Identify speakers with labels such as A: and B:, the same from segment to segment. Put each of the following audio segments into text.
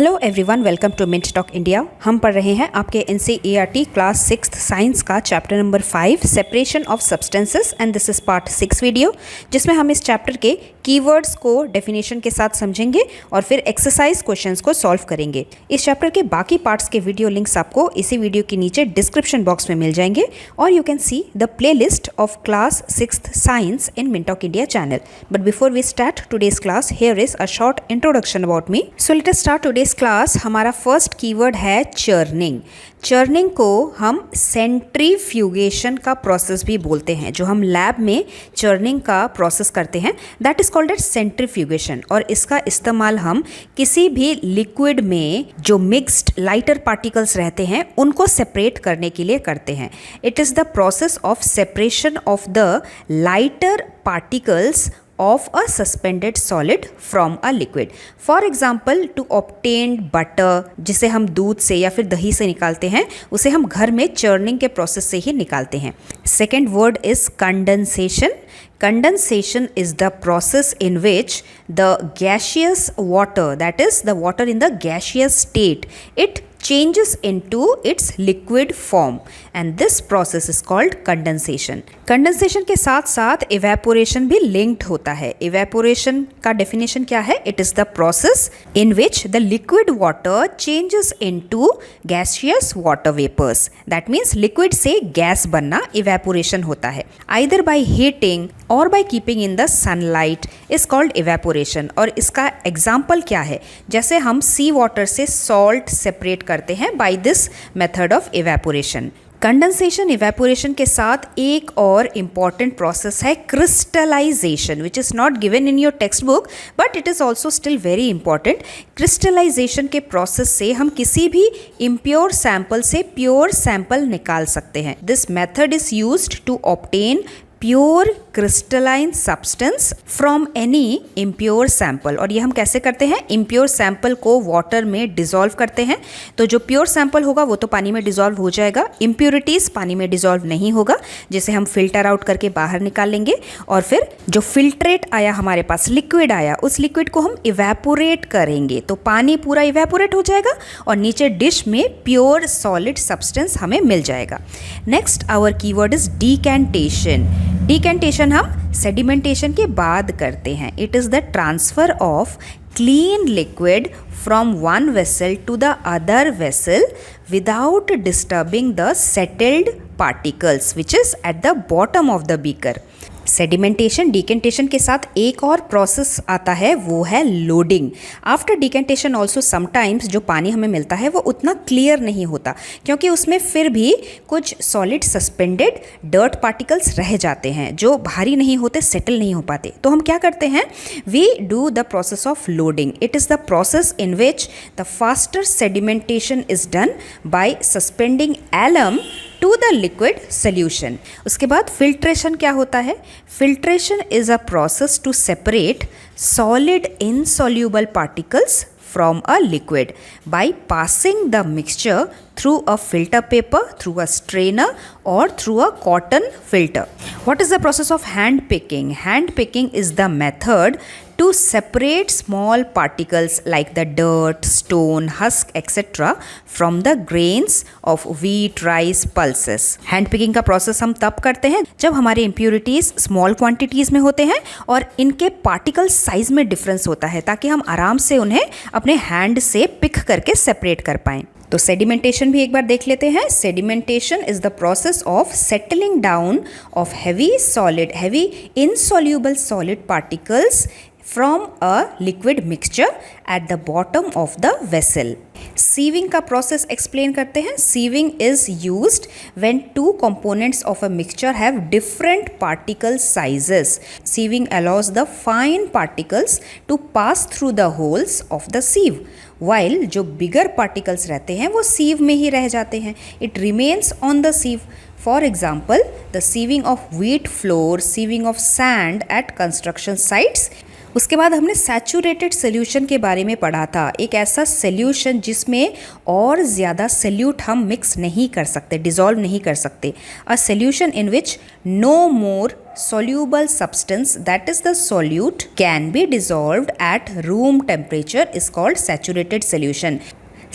A: Hello everyone, welcome to mint talk India. हम पढ़ रहे हैं आपके NCERT क्लास 6 साइंस का chapter number 5 separation of substances and this is part 6 video, जिसमें हम इस चैप्टर के कीवर्ड्स को डेफिनेशन के साथ समझेंगे और फिर एक्सरसाइज क्वेश्चंस को सॉल्व करेंगे। इस चैप्टर के बाकी पार्ट्स के वीडियो लिंक्स आपको इसी वीडियो के नीचे डिस्क्रिप्शन बॉक्स में मिल जाएंगे और you can see the playlist of class 6 science in mint talk India channel. But before we start today's class, here is a short introduction about me. So let us start today's class. हमारा first keyword है churning. Churning को हम centrifugation का process भी बोलते हैं। जो हम लैब में चर्निंग का प्रोसेस करते हैं that is called eight centrifugation, और इसका इस्तेमाल हम किसी भी लिक्विड में जो मिक्स्ड लाइटर पार्टिकल्स रहते हैं उनको सेपरेट करने के लिए करते हैं। It is the process of separation of the lighter particles of a suspended solid from a liquid. For example, to obtain butter, जिसे हम दूध से या फिर दही से निकालते हैं, उसे हम घर में चर्निंग के प्रोसेस से ही निकालते हैं। Second word is condensation. Condensation is the process in which the gaseous water, that is the water in the gaseous state, it changes into its liquid form, and this process is called condensation. Condensation के साथ साथ evaporation भी linked होता है। evaporation का definition क्या है? It is the process in which the liquid water changes into gaseous water vapors. That means liquid से gas बनना evaporation होता है। Either by heating or by keeping in the sunlight is called evaporation. और इसका example क्या है? जैसे हम sea water से salt separate करते हैं by this method of evaporation. Condensation evaporation के साथ एक और इम्पॉर्टेंट प्रोसेस है crystallisation, which is not given in your textbook but it is also still very important. Crystallisation के प्रोसेस से हम किसी भी इम्प्योर सैंपल से प्योर सैंपल निकाल सकते हैं। This method is used to obtain pure crystalline substance from any impure sample. और ये हम कैसे करते हैं? इम्प्योर सैंपल को वाटर में डिजॉल्व करते हैं, तो जो प्योर सैंपल होगा वो तो पानी में डिजॉल्व हो जाएगा, इम्प्योरिटीज पानी में डिजॉल्व नहीं होगा, जिसे हम फिल्टर आउट करके बाहर निकाल लेंगे। और फिर जो फिल्ट्रेट आया हमारे पास, लिक्विड आया, उस लिक्विड को हम इवेपोरेट करेंगे, तो पानी पूरा इवेपोरेट हो जाएगा और नीचे डिश में प्योर सॉलिड सब्सटेंस हमें मिल जाएगा। Next our keyword is decantation. Decantation हम सेडिमेंटेशन के बाद करते हैं। It is the transfer of clean liquid from one vessel to the other vessel without disturbing the settled particles which is at the bottom of the beaker. Sedimentation decantation के साथ एक और process आता है, वो है loading. After decantation also sometimes जो पानी हमें मिलता है वो उतना क्लियर नहीं होता, क्योंकि उसमें फिर भी कुछ सॉलिड सस्पेंडेड डर्ट पार्टिकल्स रह जाते हैं जो भारी नहीं होते, सेटल नहीं हो पाते। तो हम क्या करते हैं? We do the process of loading. It is the process in which the faster sedimentation is done by suspending alum to the liquid solution. उसके बाद फिल्ट्रेशन क्या होता है? Filtration is a process to separate solid insoluble particles from a liquid by passing the mixture through a filter paper, through a strainer or through a cotton filter. What is the process of hand picking? Hand picking is the method to separate small particles like the dirt, stone, husk, etc. from the grains of wheat, rice, pulses. Hand picking का process हम तब करते हैं जब हमारे impurities small quantities में होते हैं और इनके particle size में difference होता है, ताकि हम आराम से उन्हें अपने hand से pick करके separate कर पाएं। तो सेडिमेंटेशन भी एक बार देख लेते हैं। Sedimentation is the process of settling down of heavy insoluble solid particles from a liquid mixture at the bottom of the vessel. Sieving का process explain करते हैं. Sieving is used when two components of a mixture have different particle sizes. Sieving allows the fine particles to pass through the holes of the sieve, while जो bigger particles रहते हैं वो sieve में ही रह जाते हैं. It remains on the sieve. For example, the sieving of wheat flour, sieving of sand at construction sites. उसके बाद हमने सैचुरेटेड सोल्यूशन के बारे में पढ़ा था। एक ऐसा सोल्यूशन जिसमें और ज़्यादा सोल्यूट हम मिक्स नहीं कर सकते, डिज़ोल्व नहीं कर सकते। A solution in which no more soluble substance, that is the solute, can be dissolved at room temperature is called saturated solution.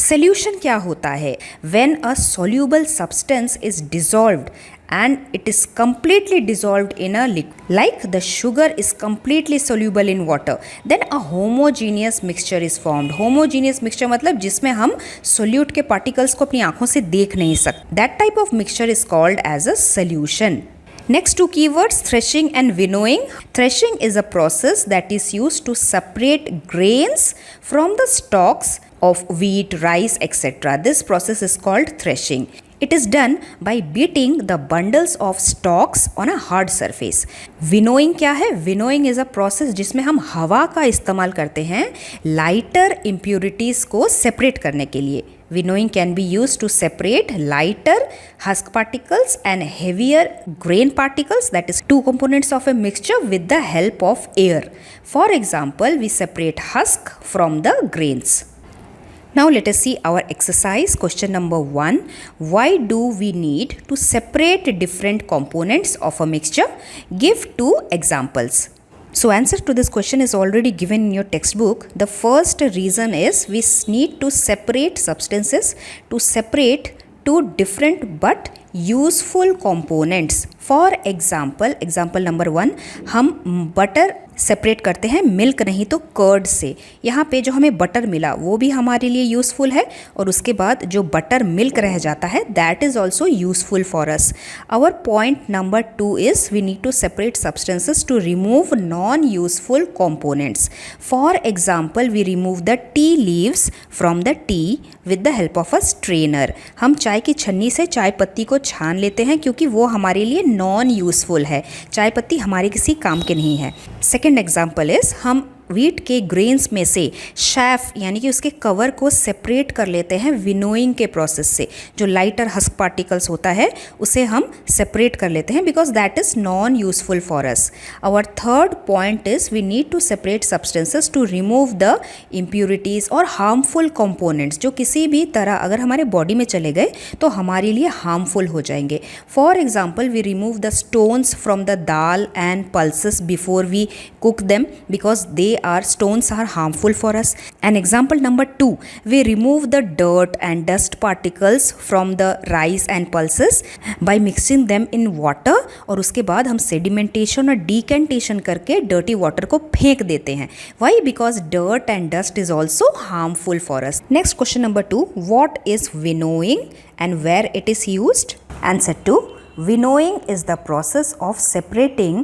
A: Solution क्या होता है? When a soluble substance is dissolved and it is completely dissolved in a liquid, like the sugar is completely soluble in water, then a homogeneous mixture is formed. Homogeneous mixture मतलब जिसमें हम solute के particles को अपनी आंखों से देख नहीं सकते. That type of mixture is called as a solution. Next two keywords, threshing and winnowing. Threshing is a process that is used to separate grains from the stalks of wheat, rice, etc. This process is called threshing. It is done by beating the bundles of stalks on a hard surface. Winnowing क्या है? Winnowing is a process जिसमें हम हवा का इस्तेमाल करते हैं lighter impurities को separate करने के लिए. Winnowing can be used to separate lighter husk particles and heavier grain particles, that is two components of a mixture, with the help of air. For example, we separate husk from the grains. Now let us see our exercise. Question number 1. Why do we need to separate different components of a mixture? Give 2 examples. So answer to this question is already given in your textbook. The first reason is we need to separate substances to separate two different but useful components. For example number 1, हम butter separate करते हैं milk नहीं तो curd से. यहाँ पे जो हमें बटर मिला वो भी हमारे लिए यूज़फुल है और उसके बाद जो बटर मिल्क रह जाता है that is also useful for us. Our point number 2 is we need to separate substances to remove non useful components. For example we remove the tea leaves from the tea with the help of a strainer. हम चाय की छन्नी से चाय पत्ती को छान लेते हैं क्योंकि वो हमारे लिए नॉन यूज़फुल है. चाय पत्ती हमारे किसी काम के नहीं है. सेकेंड एग्जाम्पल इज हम वीट के ग्रेन्स में से शैफ यानी कि उसके कवर को सेपरेट कर लेते हैं विनोइंग के प्रोसेस से. जो लाइटर हस्क पार्टिकल्स होता है उसे हम सेपरेट कर लेते हैं because that is non useful for us. Our third point is we need to separate substances to remove the impurities और हार्मफुल कंपोनेंट्स जो किसी भी तरह अगर हमारे बॉडी में चले गए तो हमारे लिए हार्मफुल हो जाएंगे. For example we remove the stones from the dal and pulses before we cook them because they stones are harmful for us. And example number 2, we remove the dirt and dust particles from the rice and pulses by mixing them in water और उसके बाद हम sedimentation और decantation करके dirty water को फेंक देते हैं. Why? Because dirt and dust is also harmful for us. Next question number 2, what is winnowing and where it is used? Answer 2, winnowing is the process of separating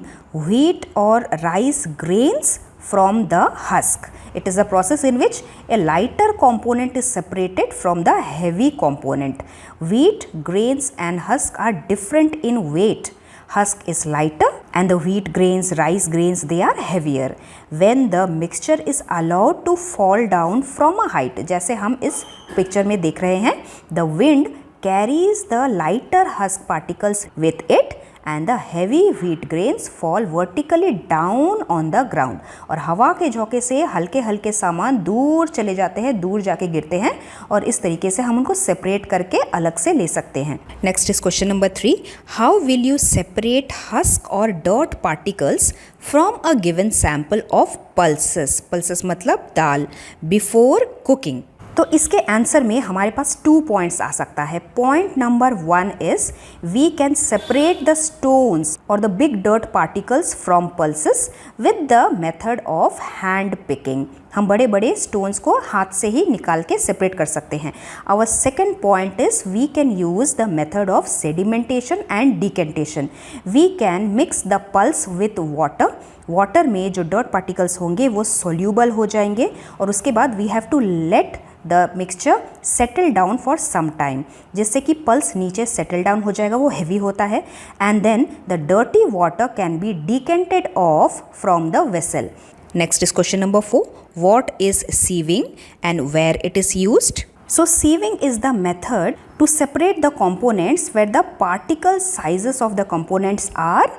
A: wheat or rice grains from the husk. It is a process in which a lighter component is separated from the heavy component. Wheat, grains and husk are different in weight. Husk is lighter and the wheat grains, rice grains, they are heavier. When the mixture is allowed to fall down from a height, जैसे हम इस picture में देख रहे हैं, the wind carries the lighter husk particles with it and the heavy wheat grains fall vertically down on the ground. और हवा के झोंके से हल्के हल्के सामान दूर चले जाते हैं, दूर जाके गिरते हैं और इस तरीके से हम उनको सेपरेट करके अलग से ले सकते हैं. Next is question number 3, how will you separate husk और dirt particles from a given sample of pulses. Pulses मतलब दाल बिफोर कुकिंग. तो इसके आंसर में हमारे पास 2 पॉइंट्स आ सकता है. Point number 1 is we can separate the stones और the big dirt particles from pulses with the method of hand picking. हम बड़े बड़े स्टोन्स को हाथ से ही निकाल के सेपरेट कर सकते हैं. Our second point is we can use the method of sedimentation and decantation. We can mix the pulse with water. Water में जो डर्ट पार्टिकल्स होंगे वो सोल्यूबल हो जाएंगे और उसके बाद we have to let the mixture settle down for some time, जिससे कि पल्स नीचे सेटल डाउन हो जाएगा, वो हैवी होता है. And then the dirty water can be decanted off from the vessel. Next is question number 4. What is sieving and where it is used? So sieving is the method to separate the components where the particle sizes of the components are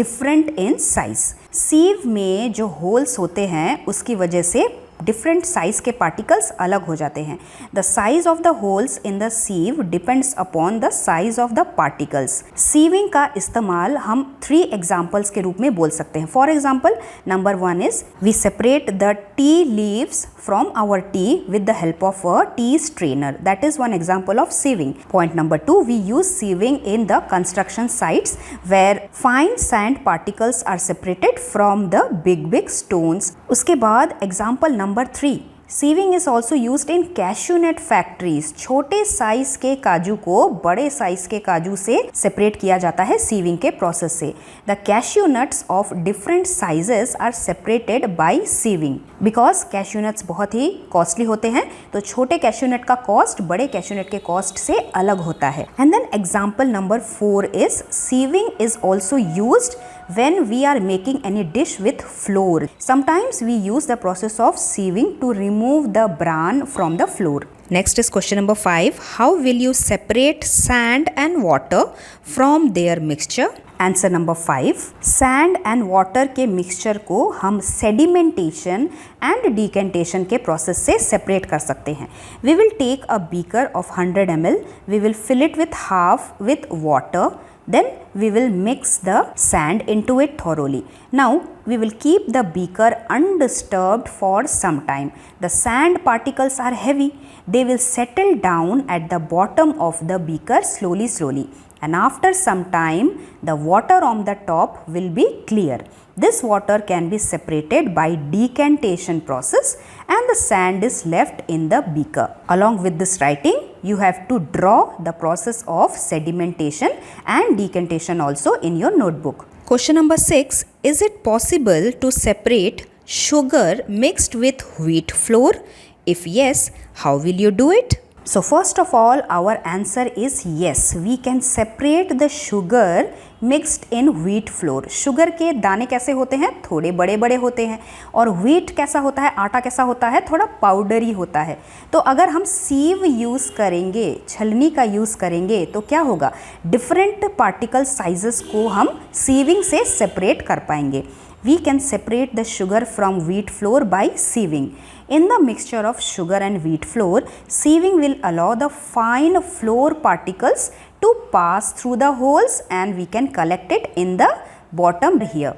A: different in size. sieve में जो holes होते हैं उसकी वजह से different size के particles अलग हो जाते हैं। The size of the holes in the sieve depends upon the size of the particles. Sieving का इस्तेमाल हम 3 एग्जाम्पल्स के रूप में बोल सकते हैं। For example, number 1 is we separate the tea leaves from our tea with the help of a tea strainer. That is one example of sieving. Point number 2, we use sieving in the construction sites where fine sand particles are separated from the big stones. उसके बाद example number 3, sieving is also used in cashew nut factories. छोटे साइज के काजू को बड़े size के काजू से सेपरेट किया जाता है सीविंग के प्रोसेस से। The cashew nuts of different sizes are separated by sieving because cashew nuts बहुत ही कॉस्टली होते हैं, तो छोटे कैश्यू नट का कॉस्ट बड़े कैश्यू नट के कॉस्ट से अलग होता है। And then example number 4 is sieving is also used when we are making any dish with flour. Sometimes we use the process of sieving to remove the bran from the flour. Next is question number 5. How will you separate sand and water from their mixture? Answer number 5. Sand and water के mixture को हम sedimentation and decantation के process से separate कर सकते हैं। We will take a beaker of 100 ml. We will fill it with half with water. Then we will mix the sand into it thoroughly. Now we will keep the beaker undisturbed for some time. The sand particles are heavy. They will settle down at the bottom of the beaker slowly. And after some time, the water on the top will be clear. This water can be separated by decantation process and the sand is left in the beaker. Along with this writing, you have to draw the process of sedimentation and decantation also in your notebook. Question number 6. Is it possible to separate sugar mixed with wheat flour? If yes, how will you do it? So first of all, our answer is yes. We can separate the sugar mixed in wheat flour. Sugar के दाने कैसे होते हैं? थोड़े बड़े बड़े होते हैं। और wheat कैसा होता है? आटा कैसा होता है? थोड़ा पाउडरी होता है। तो अगर हम सीव यूज़ करेंगे, छलनी का यूज़ करेंगे, तो क्या होगा? डिफरेंट पार्टिकल साइजेस को हम सीविंग से सेपरेट कर पाएंगे। We can separate the sugar from wheat flour by sieving. In the mixture of sugar and wheat flour, sieving will allow the fine flour particles to pass through the holes and we can collect it in the bottom here.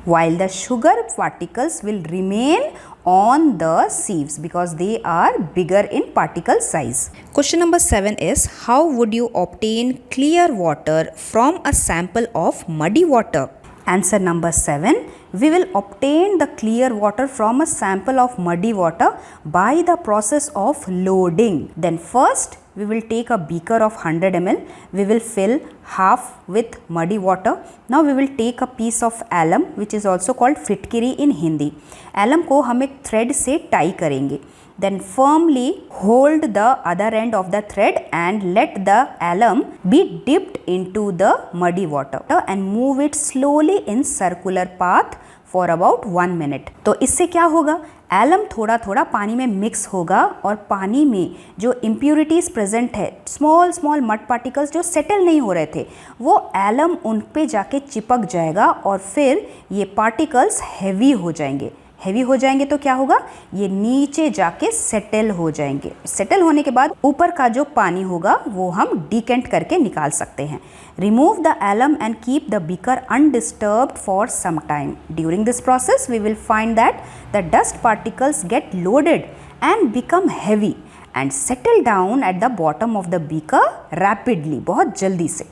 A: While the sugar particles will remain on the sieves because they are bigger in particle size. Question number 7 is, how would you obtain clear water from a sample of muddy water? Answer number 7. We will obtain the clear water from a sample of muddy water by the process of loading. Then first we will take a beaker of 100 ml. We will fill half with muddy water. Now we will take a piece of alum which is also called फिटकिरी in Hindi. alum को हम एक thread से tie करेंगे. Then firmly hold the other end of the thread and let the alum be dipped into the muddy water and move it slowly in circular path for about 1 minute. तो इससे क्या होगा? Alum थोड़ा थोड़ा पानी में mix होगा और पानी में जो इम्प्यूरिटीज़ प्रेजेंट है, स्मॉल मड पार्टिकल्स जो सेटल नहीं हो रहे थे, वो एलम उन पे जाके चिपक जाएगा और फिर ये पार्टिकल्स हैवी हो जाएंगे। हैवी हो जाएंगे तो क्या होगा? ये नीचे जाके सेटल हो जाएंगे। सेटल होने के बाद ऊपर का जो पानी होगा वो हम डिकेंट करके निकाल सकते हैं। Remove the alum and keep the beaker undisturbed for some time. During this process we will find that the dust particles get loaded and become heavy and settle down at the bottom of the beaker rapidly, बहुत जल्दी से।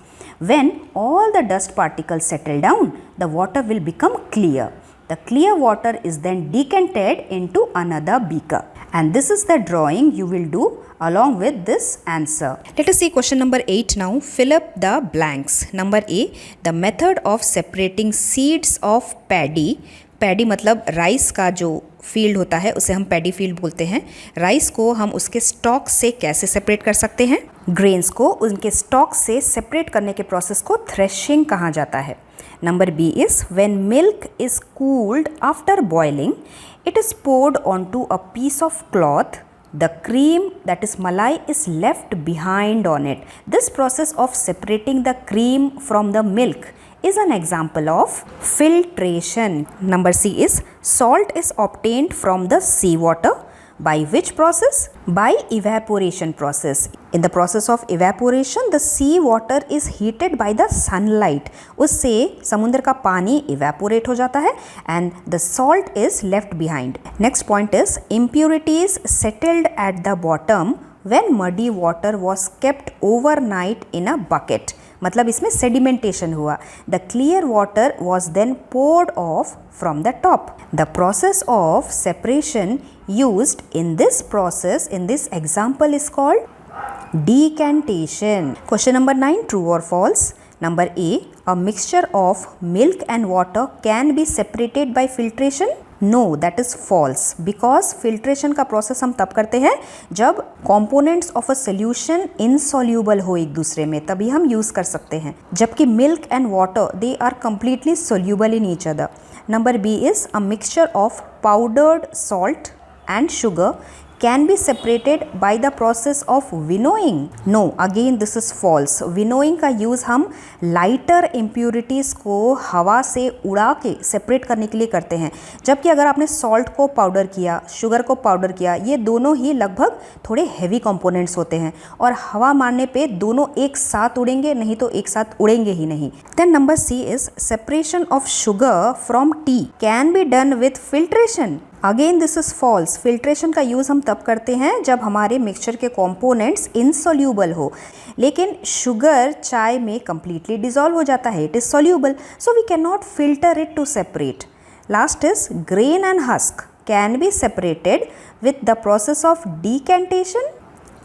A: When all the dust particles settle down, the water will become clear. The clear water is then decanted into another beaker. And this is the drawing you will do along with this answer. Let us see question number 8 now. Fill up the blanks. Number A, the method of separating seeds of paddy. Paddy मतलब rice का जो field होता है उसे हम paddy field बोलते हैं। Rice को हम उसके स्टॉक से कैसे सेपरेट कर सकते हैं? ग्रेन्स को उनके स्टॉक से सेपरेट करने के प्रोसेस को थ्रेशिंग कहा जाता है। Number B is when milk is cooled after boiling it is poured onto a piece of cloth. The cream, that is malai, is left behind on it. This process of separating the cream from the milk is an example of filtration. Number C is salt is obtained from the seawater. By which process? By evaporation process. In the process of evaporation, the sea water is heated by the sunlight. उससे समुद्र का पानी evaporate हो जाता है and the salt is left behind. Next point is impurities settled at the bottom when muddy water was kept overnight in a bucket. मतलब इसमें sedimentation हुआ. The clear water was then poured off from the top. The process of separation used in this process, in this example, is called decantation. Question number 9, true or false? Number A, a mixture of milk and water can be separated by filtration. No, that is false, because filtration का process हम तब करते हैं जब components of a solution insoluble हो एक दूसरे में, तभी हम use कर सकते हैं, जबकि milk and water they are completely soluble in each other. Number B is a mixture of powdered salt and sugar can be separated by the process of winnowing. No, again this is false. Winnowing का use हम lighter impurities को हवा से उड़ा के separate करने के लिए करते हैं, जबकि अगर आपने salt को पाउडर किया, sugar को पाउडर किया, ये दोनों ही लगभग थोड़े heavy components होते हैं और हवा मारने पे दोनों एक साथ उड़ेंगे, नहीं तो एक साथ उड़ेंगे ही नहीं. Then number C is separation of sugar from tea can be done with filtration. Again this is false. Filtration का यूज़ हम तब करते हैं जब हमारे मिक्सचर के कंपोनेंट्स इनसोल्यूबल हो, लेकिन शुगर चाय में कंप्लीटली डिजॉल्व हो जाता है, it is soluble, so we can not filter it to separate. Last is grain and husk can be separated with the process of decantation.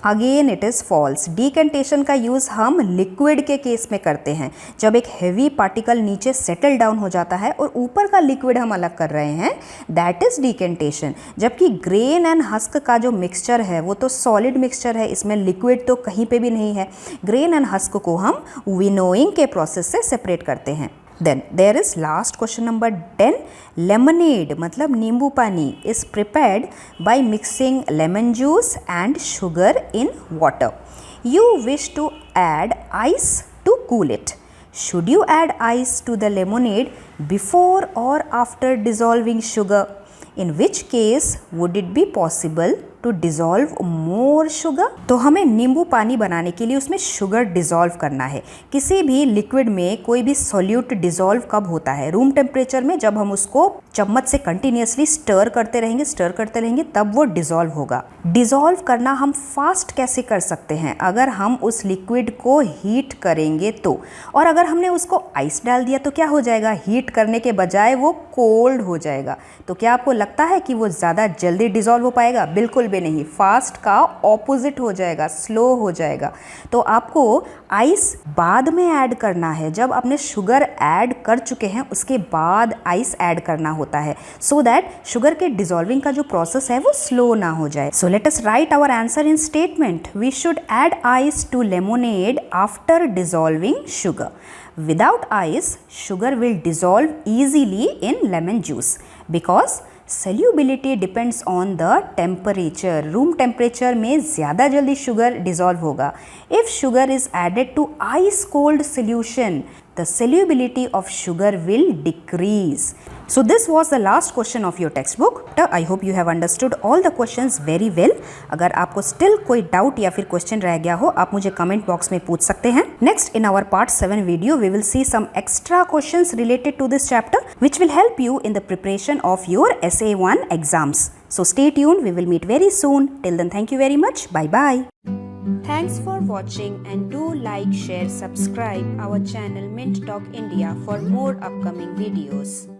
A: Again it is false. Decantation का use हम liquid के case में करते हैं, जब एक heavy particle नीचे settle down हो जाता है और ऊपर का लिक्विड हम अलग कर रहे हैं, दैट इज़ डीकेंटेशन. जबकि ग्रेन एंड हस्क का जो मिक्सचर है वो तो सॉलिड मिक्सचर है, इसमें लिक्विड तो कहीं पे भी नहीं है. ग्रेन एंड हस्क को हम विनोइंग के प्रोसेस से सेपरेट करते हैं. Then there is last question number 10. Lemonade मतलब नींबू पानी is prepared by mixing lemon juice and sugar in water. You wish to add ice to cool it. Should you add ice to the lemonade before or after dissolving sugar? In which case would it be possible to dissolve more sugar? तो हमें नींबू पानी बनाने के लिए उसमें sugar dissolve करना है. किसी भी लिक्विड में कोई भी सॉल्यूट डिज़ोल्व कब होता है? रूम टेम्परेचर में, जब हम उसको चम्मच से कंटिन्यूसली स्टर करते रहेंगे तब वो डिज़ोल्व होगा. डिज़ोल्व करना हम फास्ट कैसे कर सकते हैं? अगर हम उस लिक्विड को हीट करेंगे तो, और अगर हमने उसको आइस डाल दिया तो क्या हो जाएगा? हीट करने के बजाय वो कोल्ड हो जाएगा. तो क्या आपको लगता है कि वो ज़्यादा जल्दी डिज़ोल्व हो पाएगा? बिल्कुल भी नहीं. फास्ट का ऑपोजिट हो जाएगा, स्लो हो जाएगा. तो आपको आइस बाद में ऐड करना है. जब आपने शुगर ऐड कर चुके हैं उसके बाद आइस ऐड करना होता है, सो दैट शुगर के डिज़ोल्विंग का जो प्रोसेस है वो स्लो ना हो जाए. So let us write our answer in statement. We should add ice to lemonade after dissolving sugar. Without ice, sugar will dissolve easily in lemon juice because solubility depends on the temperature. Room temperature में ज़्यादा जल्दी sugar dissolve होगा. If sugar is added to ice cold solution, the solubility of sugar will decrease. So this was the last question of your textbook. I hope you have understood all the questions very well. अगर आपको still कोई doubt या फिर question रह गया हो, आप मुझे comment box में पूछ सकते हैं. Next in our part 7 video, we will see some extra questions related to this chapter, which will help you in the preparation of your SA1 exams. So stay tuned. We will meet very soon. Till then, thank you very much. Bye bye. Thanks for watching and do like, share, subscribe our channel Mint Talk India for more upcoming videos.